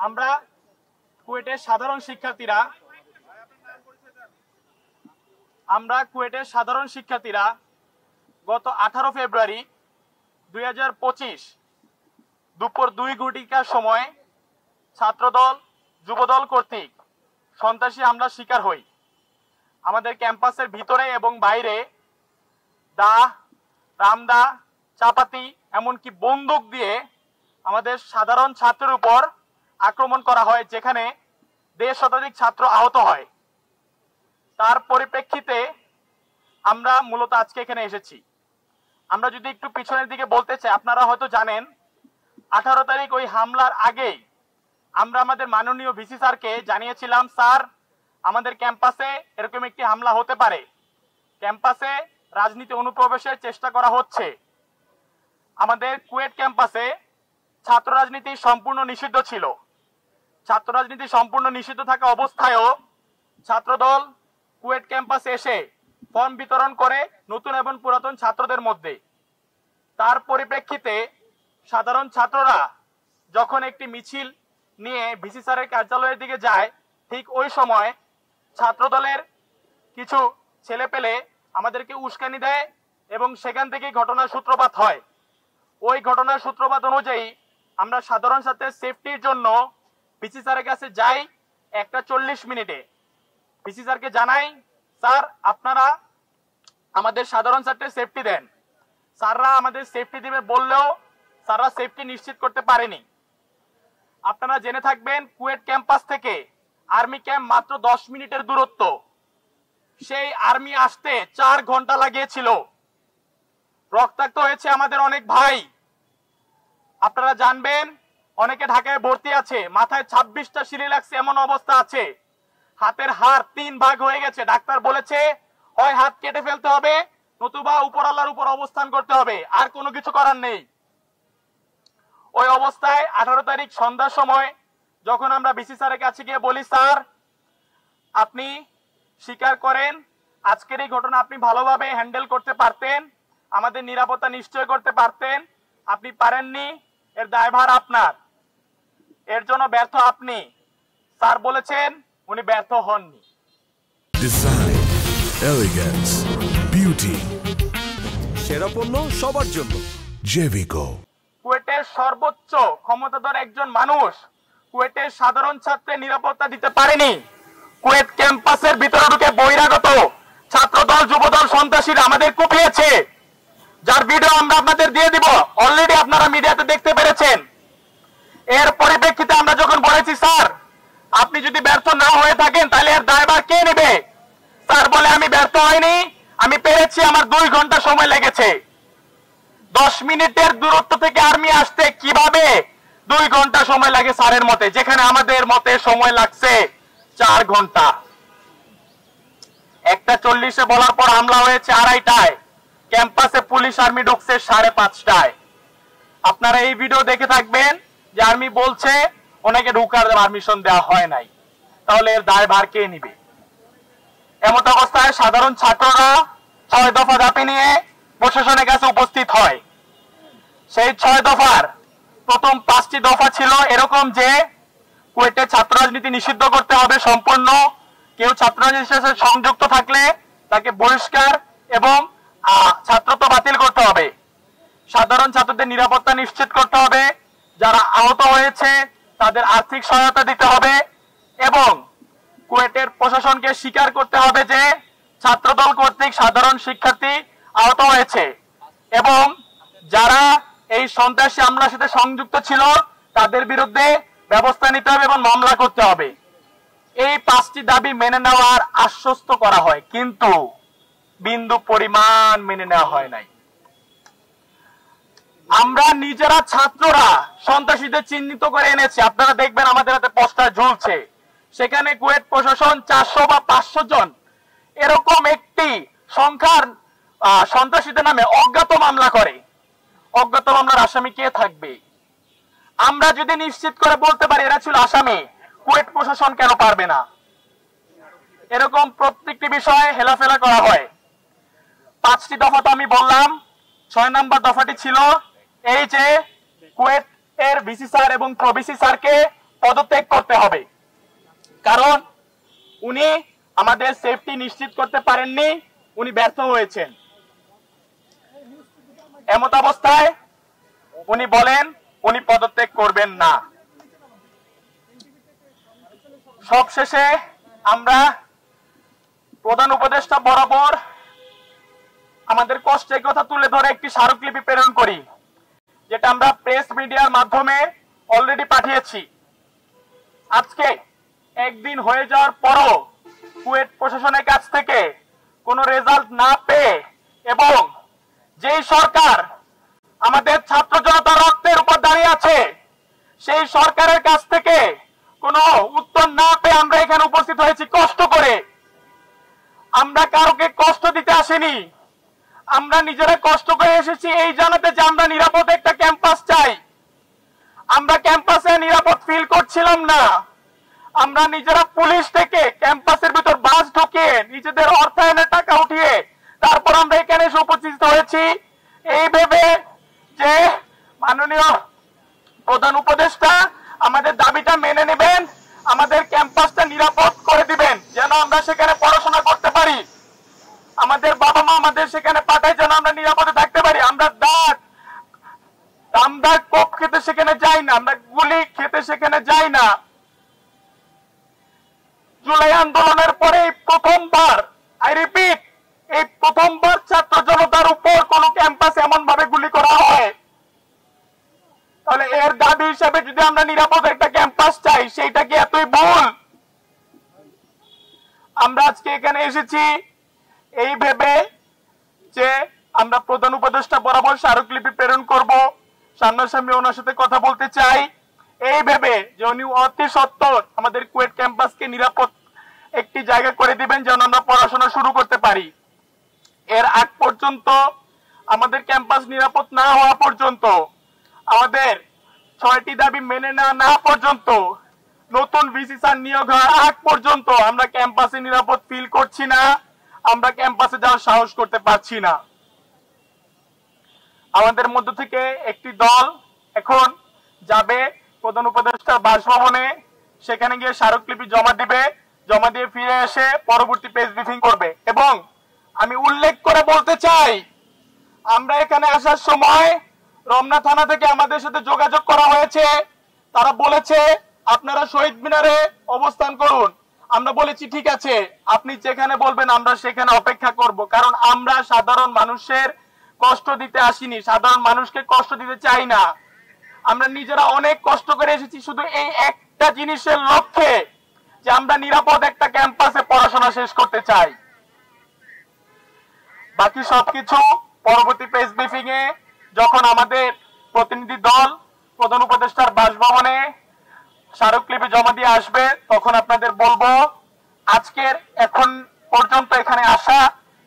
আমরা কুয়েটের সাধারণ শিক্ষার্থীরা গত 18 ফেব্রুয়ারি 2025 দুপুর 2 ঘটিকার সময় ছাত্রদল যুবদল কর্তৃক সন্ত্রাসী হামলার শিকার হই। আমাদের ক্যাম্পাসের ভিতরে এবং বাইরে দা, রামদা, চাপাতি এমনকি বন্দুক দিয়ে আমাদের সাধারণ ছাত্রের উপর আক্রমণ করা হয়, যেখানে 1.5 শতাধিক ছাত্র আহত হয়। তার পরিপ্রেক্ষিতে আমরা মূলত আজকে এখানে এসেছি। আমরা যদি একটু পিছনের দিকে বলতে চাই, আপনারা হয়তো জানেন 18 তারিখ ওই হামলার আগেই আমরা আমাদের মাননীয় ভিসি স্যারকে জানিয়েছিলাম, স্যার আমাদের ক্যাম্পাসে এরকম একটি হামলা হতে পারে, ক্যাম্পাসে রাজনীতি অনুপ্রবেশের চেষ্টা করা হচ্ছে। আমাদের কুয়েট ক্যাম্পাসে ছাত্র রাজনীতি সম্পূর্ণ নিষিদ্ধ ছিল। ছাত্র রাজনীতি সম্পূর্ণ নিষিদ্ধ থাকা অবস্থায়ও ছাত্রদল কুয়েট ক্যাম্পাসে এসে ফর্ম বিতরণ করে নতুন এবং পুরাতন ছাত্রদের মধ্যে। তার পরিপ্রেক্ষিতে সাধারণ ছাত্ররা যখন একটি মিছিল নিয়ে ভিসি স্যারের কার্যালয়ের দিকে যায়, ঠিক ওই সময় ছাত্রদলের কিছু ছেলেপেলে আমাদেরকে উস্কানি দেয় এবং সেখান থেকে ঘটনার সূত্রপাত হয়। ওই ঘটনার সূত্রপাত অনুযায়ী আমরা সাধারণ ছাত্রের সেফটির জন্য ভিসি স্যারের কাছে যাই 1:40 মিনিটে। ভিসি স্যারকে জানাই, স্যার আপনারা আমাদের সাধারণ ছাত্রের সেফটি দেন। স্যাররা আমাদের সেফটি দিবে বললেও স্যাররা সেফটি নিশ্চিত করতে পারেনি। আপনারা জেনে থাকবেন কুয়েট ক্যাম্পাস থেকে আর্মি ক্যাম্প মাত্র 10 মিনিটের দূরত্ব। সেই আর্মি আসতে 4 ঘন্টা লাগিয়েছিল। রক্তাক্ত হয়েছে আমাদের অনেক ভাই। আপনারা জানবেন অনেকে ঢাকায় ভর্তি আছে, মাথায় 26টা সিলি লাগছে এমন অবস্থা আছে। হাতের হাড় 3 ভাগ হয়ে গেছে। ডাক্তার বলেছে হয় হাত কেটে ফেলতে হবে নতুবা উপরআল্লাহর উপর অবস্থান করতে হবে, আর কোনো কিছু করার নেই। ওই অবস্থায় 18 তারিখ সন্ধ্যার সময় যখন আমরা ভিসি স্যারের কাছে গিয়ে বলি, স্যার আপনি স্বীকার করেন আজকের এই ঘটনা আপনি ভালোভাবে হ্যান্ডেল করতে পারতেন, আমাদের নিরাপত্তা নিশ্চয় করতে পারতেন, আপনি পারেননি, এর দায়ভার আপনার, এর জন্য ব্যর্থ আপনি। স্যার বলেছেন উনি ব্যর্থ হননি। ডিজাইন, এলিগেন্স, বিউটি, সেরা পণ্য সবার জন্য জেভিকো। কুয়েটের সর্বোচ্চ ক্ষমতাধর একজন মানুষ কুয়েটের সাধারণ ছাত্রের নিরাপত্তা দিতে পারেনি। কুয়েট ক্যাম্পাসের ভিতরে ঢুকে বহিরাগত ছাত্রদল যুবদল সন্ত্রাসীরা আমাদের কুপিয়েছে, যার ভিডিও আমরা আপনাদের দিয়ে দিব। অলরেডি আপনারা মিডিয়াতে দেখতে পেরেছেন। এর পরিপ্রেক্ষিতে আমরা যখন বলেছি, স্যার আপনি যদি ব্যর্থ না হয়ে থাকেন তাহলে এর দায়ভার কে নেবে? স্যার বলে আমি ব্যর্থ হইনি, আমি পেরেছি, আমার 2 ঘন্টা সময় লেগেছে। 10 মিনিটের দূরত্ব থেকে আর্মি আসতে কিভাবে 2 ঘন্টা সময় লাগে স্যারের মতে, যেখানে আমাদের মতে সময় লাগছে 4 ঘন্টা। 1:40 বলার পর হামলা হয়েছে 2:30টায়। ক্যাম্পাসে পুলিশ আর্মি ঢুকছে 5:30টায়। আপনারা এই ভিডিও দেখে থাকবেন যে আর্মি বলছে ওনাকে ঢুকার পারমিশন দেওয়া হয় নাই। তাহলে এর দায়ভার কে নিবে? এমত অবস্থায় সাধারণ ছাত্ররা 6 দফা দাবি নিয়ে প্রশাসনের কাছে উপস্থিত হয়। সেই 6 দফার প্রথম 5টি দফা ছিল এরকম যে কুয়েটে ছাত্র রাজনীতি নিষিদ্ধ করতে হবে সম্পূর্ণ, কেউ ছাত্র রাজনীতির সাথে সংযুক্ত থাকলে তাকে বহিষ্কার এবং ছাত্রত্ব বাতিল করতে হবে, সাধারণ ছাত্রদের নিরাপত্তা নিশ্চিত করতে হবে, যারা আহত হয়েছে তাদের আর্থিক সহায়তা দিতে হবে এবং কুয়েটের প্রশাসনকে স্বীকার করতে হবে যে ছাত্রদল কর্তৃক সাধারণ শিক্ষার্থী আহত হয়েছে এবং যারা এই সন্ত্রাসী হামলার সাথে সংযুক্ত ছিল তাদের বিরুদ্ধে ব্যবস্থা নিতে হবে এবং মামলা করতে হবে। এই 5টি দাবি মেনে নেওয়ার আশ্বস্ত করা হয়, কিন্তু বিন্দু পরিমাণ মেনে নেওয়া হয় নাই। আমরা নিজেরা ছাত্ররা সন্ত্রাসীদের চিহ্নিত করে এনেছি। আপনারা দেখবেন আমাদের হাতে পোস্টার ঝুলছে, সেখানে কুয়েট প্রশাসন 400 বা 500 জন এরকম একটি সংখ্যার সন্ত্রাসীদের নামে অজ্ঞাত মামলা করে। অজ্ঞাত মামলার আসামি কে থাকবে? আমরা যদি নিশ্চিত করে বলতে পারি এরা ছিল আসামি, কুয়েট প্রশাসন কেন পারবে না? এরকম প্রত্যেকটি বিষয়ে হেলাফেলা করা হয়। 5টি দফা তো আমি বললাম। 6 নম্বর দফাটি ছিল এই যে কুয়েট এর ভিসি স্যার এবং প্রভিসি স্যারকে পদত্যাগ করতে হবে, কারণ উনি আমাদের সেফটি নিশ্চিত করতে পারেননি, উনি ব্যর্থ হয়েছেন। এমত অবস্থায় উনি বলেন উনি পদত্যাগ করবেন না। সবশেষে আমরা প্রধান উপদেষ্টা বরাবর আমাদের কষ্টের কথা তুলে ধরে একটি স্মারকলিপি প্রেরণ করি, যেটা আমরা প্রেস মিডিয়ার মাধ্যমে অলরেডি পাঠিয়েছি। আজকে একদিন হয়ে যাওয়ার পরও কুয়েত প্রশাসনের কাছ থেকে কোনো রেজাল্ট না পেয়ে এবং যেই সরকার আমাদের ছাত্র জনতার রক্তের উপর দাঁড়িয়ে আছে সেই সরকারের কাছ থেকে কোনো উত্তর না পেয়ে আমরা এখানে উপস্থিত হয়েছি কষ্ট করে। আমরা কাউকে কষ্ট দিতে আসিনি, আমরা নিজেরা কষ্ট করে এসেছি এই জানাতে যে আমরা নিরাপদ একটা ক্যাম্পাস চাই। আমরা ক্যাম্পাসে নিরাপদ ফিল করছিলাম না, আমরা নিজেরা পুলিশ থেকে ক্যাম্পাসের ভিতর বাস ঢুকিয়ে নিজেদের অর্থায়নের টাকা উঠিয়ে তারপর আমরা এখানে এসে উপস্থিত হয়েছি এই ভেবে যে মাননীয় প্রধান উপদেষ্টা আমাদের দাবিটা মেনে নেবেন, আমাদের ক্যাম্পাসটা নিরাপদ করে দিবেন যেন আমরা সেখানে পড়াশোনা করতে পারি, আমাদের বাবা মা আমাদের সেখানে পাঠায় যেন আমরা নিরাপদে থাকতে পারি। আমরা কোপ খেতে সেখানে যাই না, আমরা গুলি খেতে সেখানে যাই না। জুলাই আন্দোলনের পরে প্রথমবার, আই রিপিট, এই প্রথমবার ছাত্র জনতার উপর কোন ক্যাম্পাস এমন ভাবে গুলি করা হয়। তাহলে এর দাবি হিসাবে যদি আমরা নিরাপদ একটা ক্যাম্পাস চাই, সেইটা কি এতই ভুল? আমরা আজকে এখানে এসেছি এই ভেবে যে আমরা প্রধান উপদেষ্টা বরাবর স্মারকলিপি প্রেরণ করব, সামনাসামনি ওনার সাথে কথা বলতে চাই এই ভেবে যে উনি অতি সত্বর আমাদের কুয়েট ক্যাম্পাসকে নিরাপদ একটি জায়গা করে দিবেন যেন আমরা পড়াশোনা শুরু করতে পারি। এর আগ পর্যন্ত আমাদের ক্যাম্পাস নিরাপদ না হওয়া পর্যন্ত, আমাদের 6টি দাবি মেনে না পর্যন্ত, নতুন ভিসি স্যার নিয়োগ হওয়ার আগ পর্যন্ত আমরা ক্যাম্পাসে নিরাপদ ফিল করছি না, আমরা ক্যাম্পাসে যাওয়ার সাহস করতে পারছি না। আমাদের মধ্য থেকে একটি দল এখন যাবে প্রধান উপদেষ্টার বাসভবনে, সেখানে গিয়ে স্মারকলিপি জমা দিবে, জমা দিয়ে ফিরে এসে পরবর্তী প্রেস ব্রিফিং করবে। এবং আমি উল্লেখ করে বলতে চাই, আমরা এখানে আসার সময় রমনা থানা থেকে আমাদের সাথে যোগাযোগ করা হয়েছে, তারা বলেছে আপনারা শহীদ মিনারে অবস্থান করুন। আমরা বলেছি ঠিক আছে, আপনি যেখানে বলবেন আমরা সেখানে অপেক্ষা করব, কারণ আমরা সাধারণ মানুষের কষ্ট দিতে আসিনি, সাধারণ মানুষকে কষ্ট দিতে চাই না। আমরা নিজেরা অনেক কষ্ট করে এসেছি শুধু এই একটা জিনিসের লক্ষ্যে যে আমরা নিরাপদ একটা ক্যাম্পাসে পড়াশোনা শেষ করতে চাই। বাকি সবকিছু পরবর্তী প্রেস ব্রিফিং এ যখন আমাদের প্রতিনিধি দল প্রধান উপদেষ্টার বাসভবনে স্মারকলিপি জমা দিয়ে আসবে তখন আপনাদের বলবো। আজকের এখন পর্যন্ত এখানে আসা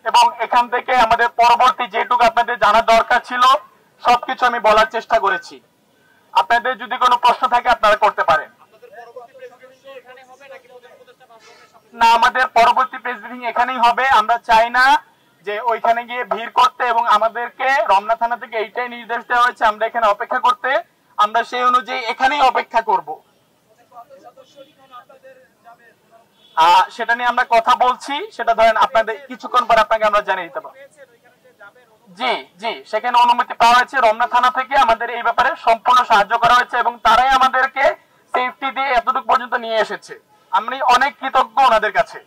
এবং এখান থেকে আমাদের পরবর্তী যেটুকু আপনাদের জানা দরকার ছিল সবকিছু আমি বলার চেষ্টা করেছি। আপনাদের যদি কোনো প্রশ্ন থাকে আপনারা করতে পারেন। না, আমাদের পরবর্তী প্রেস ব্রিফিং এখানেই হবে। আমরা চাই না যে ওইখানে গিয়ে ভিড় করতে, এবং আমাদেরকে রমনা থানা থেকে এইটাই নির্দেশ দেওয়া হয়েছে আমরা এখানে অপেক্ষা করতে, আমরা সেই অনুযায়ী এখানেই অপেক্ষা করব। সেটা নিয়ে আমরা কথা বলছি, সেটা ধরেন আপনাদের কিছুক্ষণ পর আপনাকে আমরা জানিয়ে দিতে পারবো। জি জি, সেখানে অনুমতি পাওয়া হয়েছে রমনা থানা থেকে, আমাদের এই ব্যাপারে সম্পূর্ণ সাহায্য করা হয়েছে এবং তারাই আমাদেরকে সেফটি দিয়ে এতটুকু পর্যন্ত নিয়ে এসেছে। আমি অনেক কৃতজ্ঞ ওনাদের কাছে।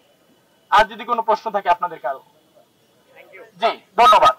আর যদি কোনো প্রশ্ন থাকে আপনাদের কারো। জি, ধন্যবাদ।